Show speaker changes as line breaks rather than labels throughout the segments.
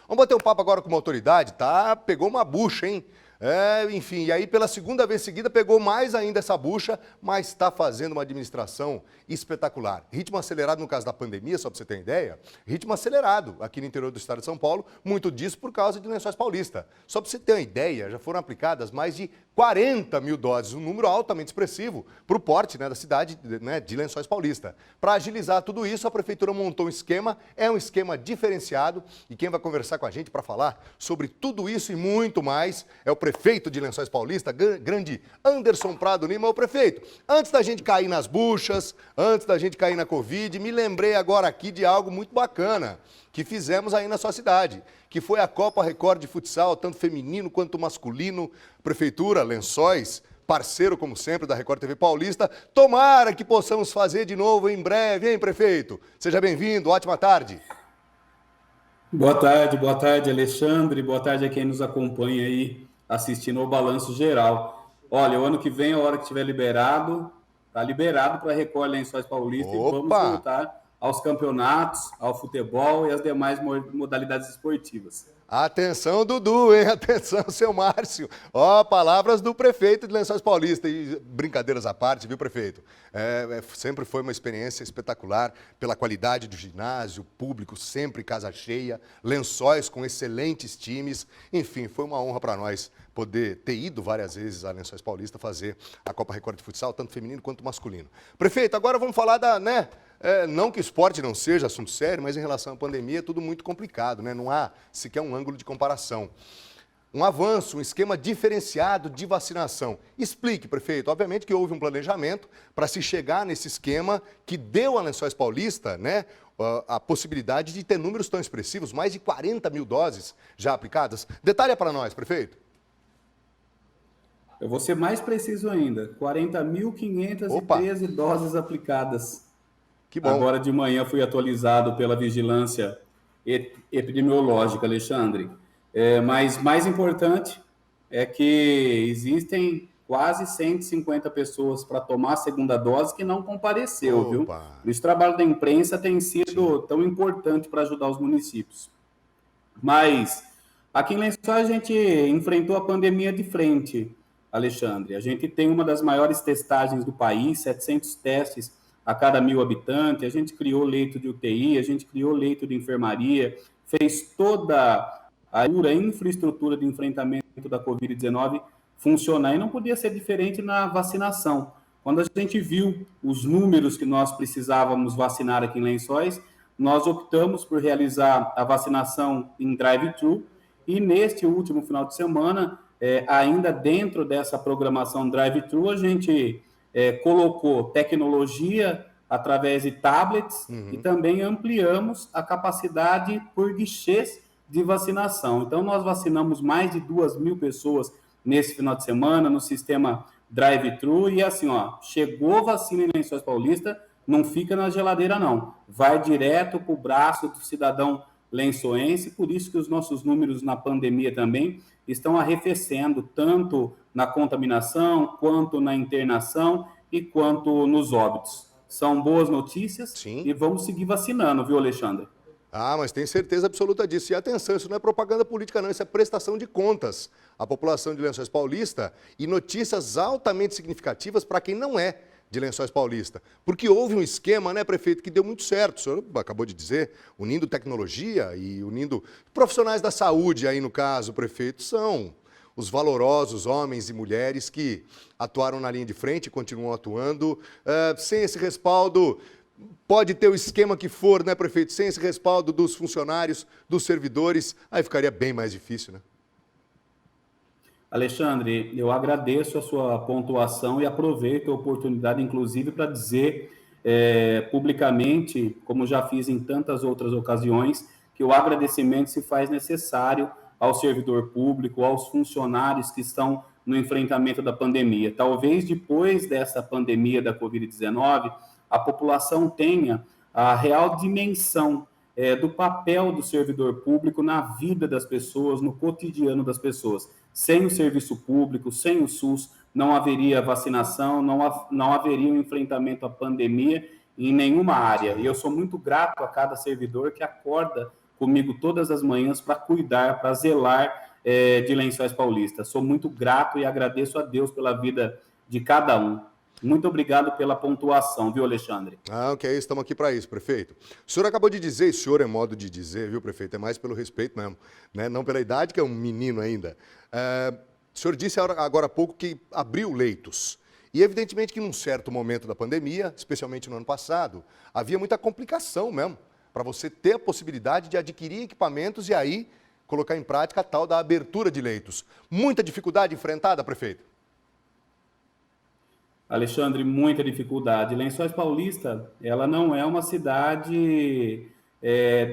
Vamos bater um papo agora com uma autoridade, tá? Pegou uma bucha, hein? Enfim, e aí pela segunda vez seguida pegou mais ainda essa bucha, mas está fazendo uma administração espetacular. Ritmo acelerado no caso da pandemia, só para você ter ideia, ritmo acelerado aqui no interior do estado de São Paulo, muito disso por causa de Lençóis Paulista. Só para você ter uma ideia, já foram aplicadas mais de 40 mil doses, um número altamente expressivo para o porte, né, da cidade, né, de Lençóis Paulista. Para agilizar tudo isso, a prefeitura montou um esquema, é um esquema diferenciado, e quem vai conversar com a gente para falar sobre tudo isso e muito mais é o prefeito de Lençóis Paulista, grande Anderson Prado Lima. Ô prefeito, antes da gente cair nas buchas, antes da gente cair na Covid, me lembrei agora aqui de algo muito bacana que fizemos aí na sua cidade, que foi a Copa Record de Futsal, tanto feminino quanto masculino. Prefeitura, Lençóis, parceiro, como sempre, da Record TV Paulista. Tomara que possamos fazer de novo em breve, hein, prefeito? Seja bem-vindo, ótima tarde.
Boa tarde, Alexandre. Boa tarde a quem nos acompanha aí, assistindo ao Balanço Geral. Olha, o ano que vem, a hora que estiver liberado, tá liberado para a Record Lençóis Paulista.
Opa!
E vamos voltar aos campeonatos, ao futebol e às demais modalidades esportivas.
Atenção, Dudu, hein? Atenção, seu Márcio. Ó, palavras do prefeito de Lençóis Paulista. E brincadeiras à parte, viu, prefeito? Sempre foi uma experiência espetacular pela qualidade do ginásio, público sempre casa cheia, Lençóis com excelentes times. Enfim, foi uma honra para nós poder ter ido várias vezes a Lençóis Paulista fazer a Copa Record de Futsal, tanto feminino quanto masculino. Prefeito, agora vamos falar da, né? Não que esporte não seja assunto sério, mas em relação à pandemia é tudo muito complicado, né? Não há sequer um ângulo de comparação. Um avanço, um esquema diferenciado de vacinação. Explique, prefeito. Obviamente que houve um planejamento para se chegar nesse esquema que deu a Lençóis Paulista, né, a possibilidade de ter números tão expressivos, mais de 40 mil doses já aplicadas. Detalhe para nós, prefeito.
Eu vou ser mais preciso ainda, 40.513 doses aplicadas.
Que bom.
Agora de manhã fui atualizado pela vigilância epidemiológica, Alexandre. Mas mais importante é que existem quase 150 pessoas para tomar a segunda dose que não compareceu, viu? Esse trabalho da imprensa tem sido tão importante para ajudar os municípios. Mas aqui em Lençóis a gente enfrentou a pandemia de frente, Alexandre. A gente tem uma das maiores testagens do país, 700 testes a cada 1.000 habitantes, a gente criou leito de UTI, a gente criou leito de enfermaria, fez toda a infraestrutura de enfrentamento da Covid-19 funcionar, e não podia ser diferente na vacinação. Quando a gente viu os números que nós precisávamos vacinar aqui em Lençóis, nós optamos por realizar a vacinação em drive-thru, e neste último final de semana, ainda dentro dessa programação drive-thru, a gente colocou tecnologia através de tablets e também ampliamos a capacidade por guichês de vacinação. Então, nós vacinamos mais de 2.000 pessoas nesse final de semana no sistema drive-thru e assim, ó, chegou vacina em Lençóis Paulista, não fica na geladeira não, vai direto para o braço do cidadão lençoense, por isso que os nossos números na pandemia também estão arrefecendo, tanto na contaminação, quanto na internação e quanto nos óbitos. São boas notícias. Sim. E vamos seguir vacinando, viu, Alexandre?
Mas tenho certeza absoluta disso. E atenção, isso não é propaganda política não, isso é prestação de contas à população de Lençóis Paulista e notícias altamente significativas para quem não é de Lençóis Paulista. Porque houve um esquema, né, prefeito, que deu muito certo. O senhor acabou de dizer, unindo tecnologia e unindo profissionais da saúde aí no caso, prefeito, são os valorosos homens e mulheres que atuaram na linha de frente e continuam atuando. Sem esse respaldo, pode ter o esquema que for, né, prefeito? Sem esse respaldo dos funcionários, dos servidores, aí ficaria bem mais difícil, né?
Alexandre, eu agradeço a sua pontuação e aproveito a oportunidade, inclusive, para dizer publicamente, como já fiz em tantas outras ocasiões, que o agradecimento se faz necessário ao servidor público, aos funcionários que estão no enfrentamento da pandemia. Talvez depois dessa pandemia da Covid-19, a população tenha a real dimensão do papel do servidor público na vida das pessoas, no cotidiano das pessoas. Sem o serviço público, sem o SUS, não haveria vacinação, não haveria um enfrentamento à pandemia em nenhuma área. E eu sou muito grato a cada servidor que acorda comigo todas as manhãs para cuidar, para zelar de Lençóis Paulista. Sou muito grato e agradeço a Deus pela vida de cada um. Muito obrigado pela pontuação, viu, Alexandre?
Ok, estamos aqui para isso, prefeito. O senhor acabou de dizer, e o senhor é modo de dizer, viu, prefeito? É mais pelo respeito mesmo, né? Não pela idade, que é um menino ainda. O senhor disse agora há pouco que abriu leitos. E evidentemente que num certo momento da pandemia, especialmente no ano passado, havia muita complicação mesmo, para você ter a possibilidade de adquirir equipamentos e aí colocar em prática a tal da abertura de leitos. Muita dificuldade enfrentada, prefeito?
Alexandre, muita dificuldade. Lençóis Paulista, ela não é uma cidade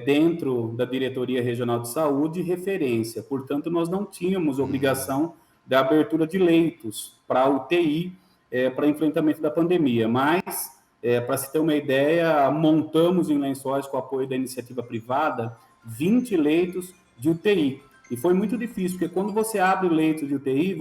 dentro da Diretoria Regional de Saúde referência. Portanto, nós não tínhamos obrigação da abertura de leitos para UTI, para enfrentamento da pandemia. Mas, para se ter uma ideia, montamos em Lençóis, com o apoio da iniciativa privada, 20 leitos de UTI. E foi muito difícil, porque quando você abre o leito de UTI,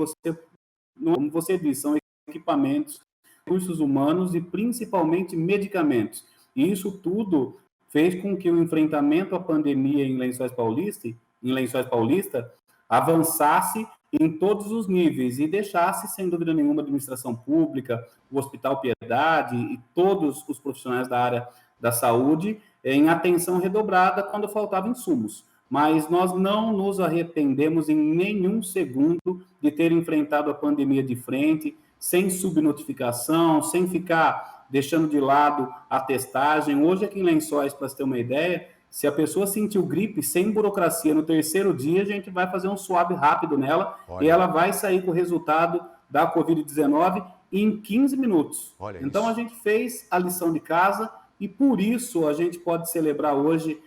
como você disse, são equipamentos, recursos humanos e principalmente medicamentos. E isso tudo fez com que o enfrentamento à pandemia em Lençóis Paulista avançasse em todos os níveis e deixasse, sem dúvida nenhuma, a administração pública, o Hospital Piedade e todos os profissionais da área da saúde em atenção redobrada quando faltavam insumos. Mas nós não nos arrependemos em nenhum segundo de ter enfrentado a pandemia de frente, sem subnotificação, sem ficar deixando de lado a testagem. Hoje, aqui em Lençóis, para você ter uma ideia, se a pessoa sentiu gripe, sem burocracia, no terceiro dia, a gente vai fazer um swab rápido nela. Olha. E ela vai sair com o resultado da Covid-19 em 15 minutos. Olha então, isso. A gente fez a lição de casa e, por isso, a gente pode celebrar hoje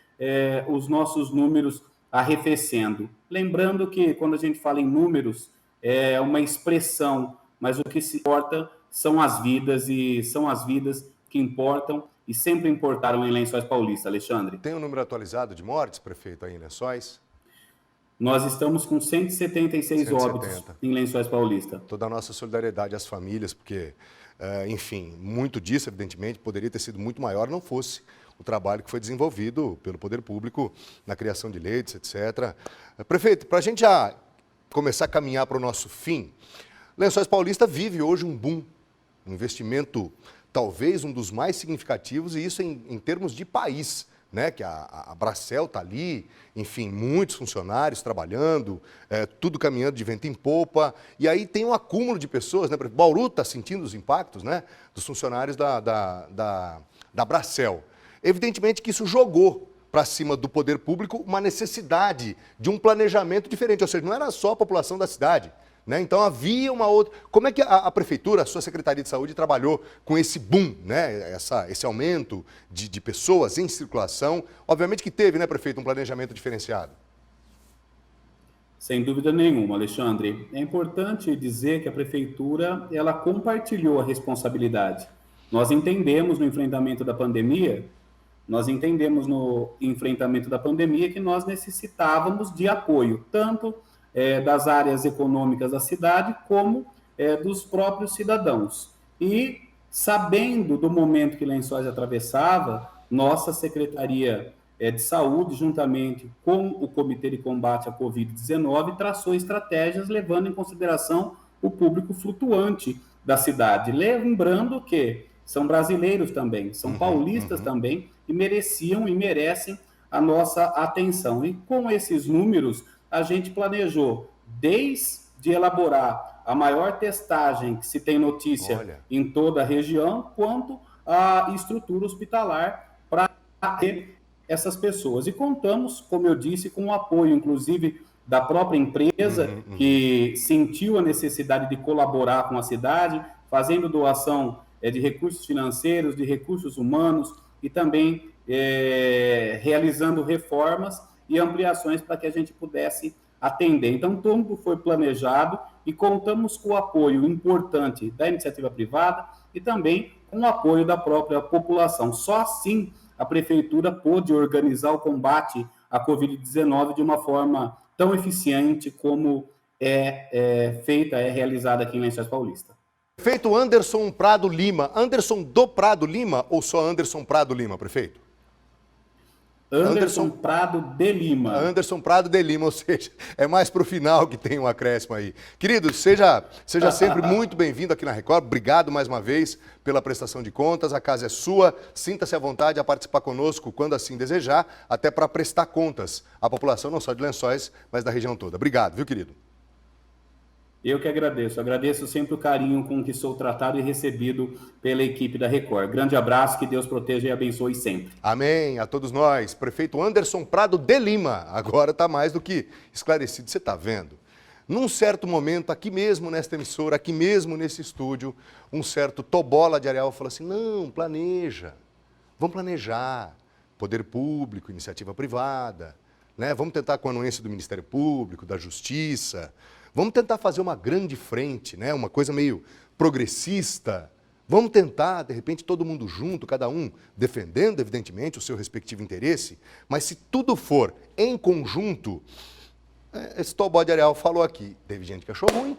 os nossos números arrefecendo. Lembrando que, quando a gente fala em números, é uma expressão, mas o que se importa são as vidas, e são as vidas que importam e sempre importaram em Lençóis Paulista, Alexandre.
Tem um número atualizado de mortes, prefeito, aí em Lençóis?
Nós estamos com 176 óbitos em Lençóis Paulista.
Toda a nossa solidariedade às famílias, porque, enfim, muito disso, evidentemente, poderia ter sido muito maior, não fosse o trabalho que foi desenvolvido pelo Poder Público na criação de leitos, etc. Prefeito, para a gente já começar a caminhar para o nosso fim, Lençóis Paulista vive hoje um boom, um investimento talvez um dos mais significativos, e isso em termos de país, né? Que a Bracel está ali, enfim, muitos funcionários trabalhando, tudo caminhando de vento em popa, e aí tem um acúmulo de pessoas, né? Bauru está sentindo os impactos, né? Dos funcionários da Bracel. Evidentemente que isso jogou para cima do poder público uma necessidade de um planejamento diferente, ou seja, não era só a população da cidade, né? Então havia uma outra... Como é que a Prefeitura, a sua Secretaria de Saúde, trabalhou com esse boom, né? Esse aumento de pessoas em circulação? Obviamente que teve, né, prefeito, um planejamento diferenciado.
Sem dúvida nenhuma, Alexandre. É importante dizer que a Prefeitura, ela compartilhou a responsabilidade. Nós entendemos no enfrentamento da pandemia que nós necessitávamos de apoio, tanto das áreas econômicas da cidade, como dos próprios cidadãos. E, sabendo do momento que Lençóis atravessava, nossa Secretaria de Saúde, juntamente com o Comitê de Combate à Covid-19, traçou estratégias levando em consideração o público flutuante da cidade. Lembrando que são brasileiros também, são paulistas também, e mereciam e merecem a nossa atenção. E com esses números, a gente planejou, desde elaborar a maior testagem que se tem notícia em toda a região, quanto a estrutura hospitalar para ter essas pessoas. E contamos, como eu disse, com o apoio, inclusive, da própria empresa, que sentiu a necessidade de colaborar com a cidade, fazendo doação de recursos financeiros, de recursos humanos, e também realizando reformas e ampliações para que a gente pudesse atender. Então, tudo foi planejado e contamos com o apoio importante da iniciativa privada e também com o apoio da própria população. Só assim a Prefeitura pôde organizar o combate à Covid-19 de uma forma tão eficiente como é realizada aqui em Lençóis Paulista.
Prefeito Anderson Prado Lima. Anderson do Prado Lima ou só Anderson Prado Lima, prefeito?
Anderson Prado de Lima.
Anderson Prado de Lima, ou seja, é mais para o final que tem um acréscimo aí. Querido, seja sempre muito bem-vindo aqui na Record. Obrigado mais uma vez pela prestação de contas. A casa é sua. Sinta-se à vontade a participar conosco quando assim desejar, até para prestar contas à população, não só de Lençóis, mas da região toda. Obrigado, viu, querido?
Eu que agradeço. Agradeço sempre o carinho com que sou tratado e recebido pela equipe da Record. Grande abraço, que Deus proteja e abençoe sempre.
Amém. A todos nós. Prefeito Anderson Prado de Lima. Agora está mais do que esclarecido. Você está vendo? Num certo momento, aqui mesmo nesta emissora, aqui mesmo nesse estúdio, um certo Tobola de Areal falou assim, não, planeja. Vamos planejar. Poder público, iniciativa privada. Né? Vamos tentar com a anuência do Ministério Público, da Justiça. Vamos tentar fazer uma grande frente, né? Uma coisa meio progressista. Vamos tentar, de repente, todo mundo junto, cada um defendendo, evidentemente, o seu respectivo interesse, mas se tudo for em conjunto, esse Tobó de Areal falou aqui, teve gente que achou ruim,